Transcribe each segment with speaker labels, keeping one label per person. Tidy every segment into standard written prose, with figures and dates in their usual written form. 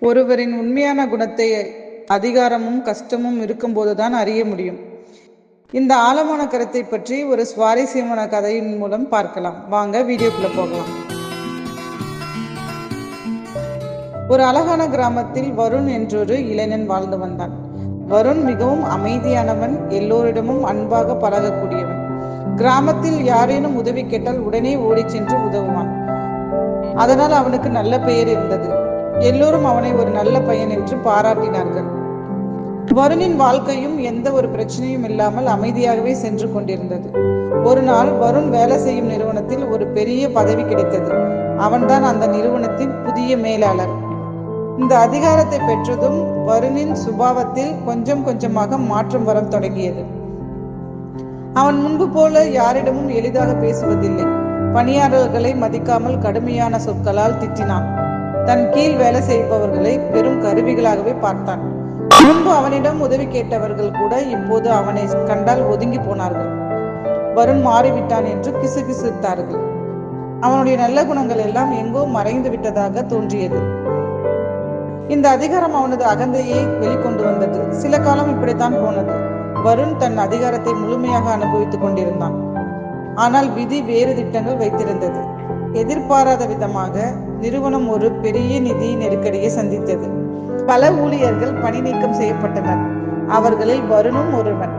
Speaker 1: ஒருவரின் உண்மையான குணத்தை அதிகாரமும் கஷ்டமும் இருக்கும்போதுதான் அறிய முடியும். இந்த ஆழமான கருத்தை பற்றி ஒரு சுவாரஸ்யமான கதையின் மூலம் பார்க்கலாம். வாங்க வீடியோக்குள்ள போகலாம். ஒரு அழகான கிராமத்தில் வருண் என்றொரு இளைஞன் வாழ்ந்து வந்தான். வருண் மிகவும் அமைதியானவன், எல்லோரிடமும் அன்பாக பழகக்கூடியவன். கிராமத்தில் யாரேனும் உதவி கேட்டால் உடனே ஓடி சென்று உதவுவான். அதனால் அவனுக்கு நல்ல பெயர் இருந்தது. எல்லோரும் அவனை ஒரு நல்ல பையன் என்று பாராட்டினார்கள். வருணின் வாழ்க்கையும் எந்த ஒரு பிரச்சனையும் இல்லாமல் அமைதியாகவே சென்று கொண்டிருந்தது. ஒரு நாள் வருண் வேலை செய்யும் நிறுவனத்தில் ஒரு பெரிய பதவி கிடைத்தது. அவன்தான் அந்த நிறுவனத்தின் புதிய மேலாளர். இந்த அதிகாரத்தை பெற்றதும் வருணின் சுபாவத்தில் கொஞ்சம் கொஞ்சமாக மாற்றம் வர தொடங்கியது. அவன் முன்பு போல யாரிடமும் எளிதாக பேசுவதில்லை. பணியாளர்களை மதிக்காமல் கடுமையான சொற்களால் திட்டினான். தன் கீழ் வேலை செய்பவர்களை பெரும் கருவிகளாகவே பார்த்தான். முன்பு அவனிடம் உதவி கேட்டவர்கள் கூட இப்போது அவனை கண்டால் ஒதுங்கி போனார்கள். வருண் மாறிவிட்டான் என்று கிசுகிசுத்தார்கள். அவனுடைய நல்ல குணங்கள் எல்லாம் எங்கோ மறைந்து விட்டதாக தோன்றியது. இந்த அதிகாரம் அவனது அகந்தையை வெளிக்கொண்டு வந்தது. சில காலம் இப்படித்தான் போனது. வருண் தன் அதிகாரத்தை முழுமையாக அனுபவித்துக் கொண்டிருந்தான். ஆனால் விதி வேறு திட்டங்கள் வைத்திருந்தது. எதிர்பாராத விதமாக நிறுவனம் ஒரு பெரிய நிதி நெருக்கடியை சந்தித்தது. பல ஊழியர்கள் பணி நீக்கம் செய்யப்பட்டனர். அவர்களில் வருணும் ஒருவன்.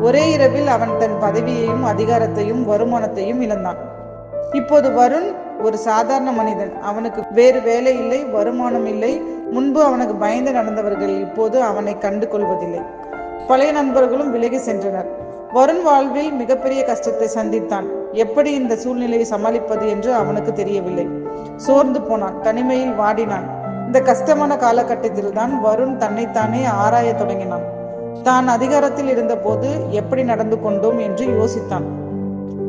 Speaker 1: ஒரே இரவில் அவன் தன் பதவியையும் அதிகாரத்தையும் வருமானத்தையும் இழந்தான். இப்போது வருண் ஒரு சாதாரண மனிதன். அவனுக்கு வேறு வேலை இல்லை, வருமானம் இல்லை. முன்பு அவனுக்கு பயந்து நடந்தவர்கள் இப்போது அவனை கண்டு கொள்வதில்லை. பழைய நண்பர்களும் விலகி சென்றனர். வருண் வாழ்வில் மிகப்பெரிய கஷ்டத்தை சந்தித்தான். எப்படி இந்த சூழ்நிலையை சமாளிப்பது என்று அவனுக்கு தெரியவில்லை. சோர்ந்து போனான், தனிமையில் வாடினான். இந்த கஷ்டமான காலகட்டத்தில் தான் வருண் தன்னைத்தானே ஆராய தொடங்கினான். தான் அதிகாரத்தில் இருந்த போது எப்படி நடந்து கொண்டோம் என்று யோசித்தான்.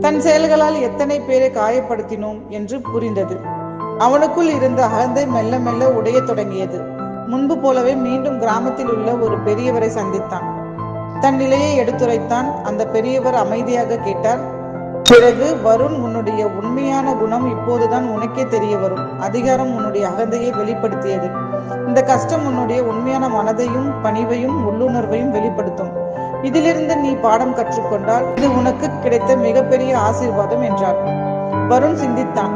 Speaker 1: தன் செயல்களால் எத்தனை பேரை காயப்படுத்தினோம் என்று புரிந்தது. அவனுக்குள் இருந்த அகந்தை மெல்ல மெல்ல உடைய தொடங்கியது. முன்பு போலவே மீண்டும் கிராமத்தில் உள்ள ஒரு பெரியவரை சந்தித்தான். தன் நிலையை எடுத்துரைத்தான். அந்த பெரியவர் அமைதியாக கேட்டார். பிறகு, வருண், உன்னுடைய உண்மையான குணம் இப்போதுதான் உனக்கே தெரிய வரும். அதிகாரம் உன்னுடைய அகந்தையை வெளிப்படுத்தியது. இந்த கஷ்டம் உன்னுடைய உண்மையான மனதையும் பணிவையும் உள்ளுணர்வையும் வெளிப்படுத்தும். இதிலிருந்து நீ பாடம் கற்றுக்கொண்டால் இது உனக்கு கிடைத்த மிகப்பெரிய ஆசீர்வாதம் என்றார். வருண் சிந்தித்தான்.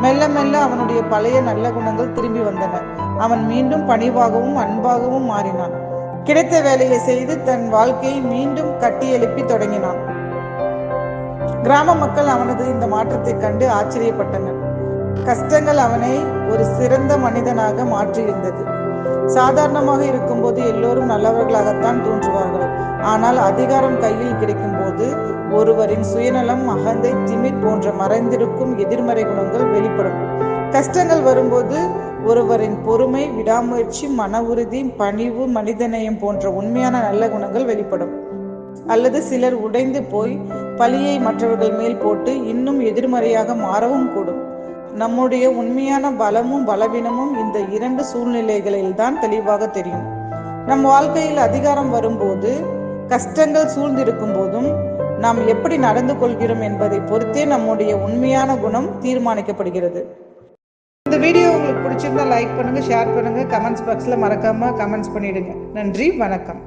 Speaker 1: மெல்ல மெல்ல அவனுடைய பழைய நல்ல குணங்கள் திரும்பி வந்தன. அவன் மீண்டும் பணிவாகவும் அன்பாகவும் மாறினான். கிடைத்த வேலையை செய்து தன் வாழ்க்கையை மீண்டும் கட்டி எழுப்பி தொடங்கினான். கிராம மக்கள் அவனது இந்த மாற்றத்தை கண்டு ஆச்சரியப்பட்டனர். கஷ்டங்கள் அவனை ஒரு சிறந்த மனிதனாக மாற்றியிருந்தது. சாதாரணமாக இருக்கும்போது எல்லோரும் நல்லவர்களாகத்தான் தோன்றுவார்கள். ஆனால் அதிகாரம் கையில் கிடைக்கும் போது ஒருவரின் சுயநலம், அகந்தை, திமிர் போன்ற மறைந்திருக்கும் எதிர்மறை குணங்கள் வெளிப்படும். கஷ்டங்கள் வரும்போது ஒருவரின் பொறுமை, விடாமுயற்சி, மன உறுதி, பணிவு, மனிதநேயம் போன்ற உண்மையான நல்ல குணங்கள் வெளிப்படும். அல்லது சிலர் உடைந்து போய் பழியை மற்றவர்கள் மேல் போட்டு இன்னும் எதிர்மறையாக மாறவும் கூடும். நம்முடைய உண்மையான பலமும் பலவீனமும் இந்த இரண்டு சூழ்நிலைகளில் தான் தெளிவாக தெரியும். நம் வாழ்க்கையில் அதிகாரம் வரும்போது, கஷ்டங்கள் சூழ்ந்திருக்கும் போதும் நாம் எப்படி நடந்து கொள்கிறோம் என்பதை பொறுத்தே நம்முடைய உண்மையான குணம் தீர்மானிக்கப்படுகிறது. இந்த வீடியோ உங்களுக்கு பிடிச்சிருந்தா லைக் பண்ணுங்க, ஷேர் பண்ணுங்க, கமெண்ட்ஸ் பாக்ஸ்ல மறக்காம கமெண்ட்ஸ் பண்ணிடுங்க. நன்றி, வணக்கம்.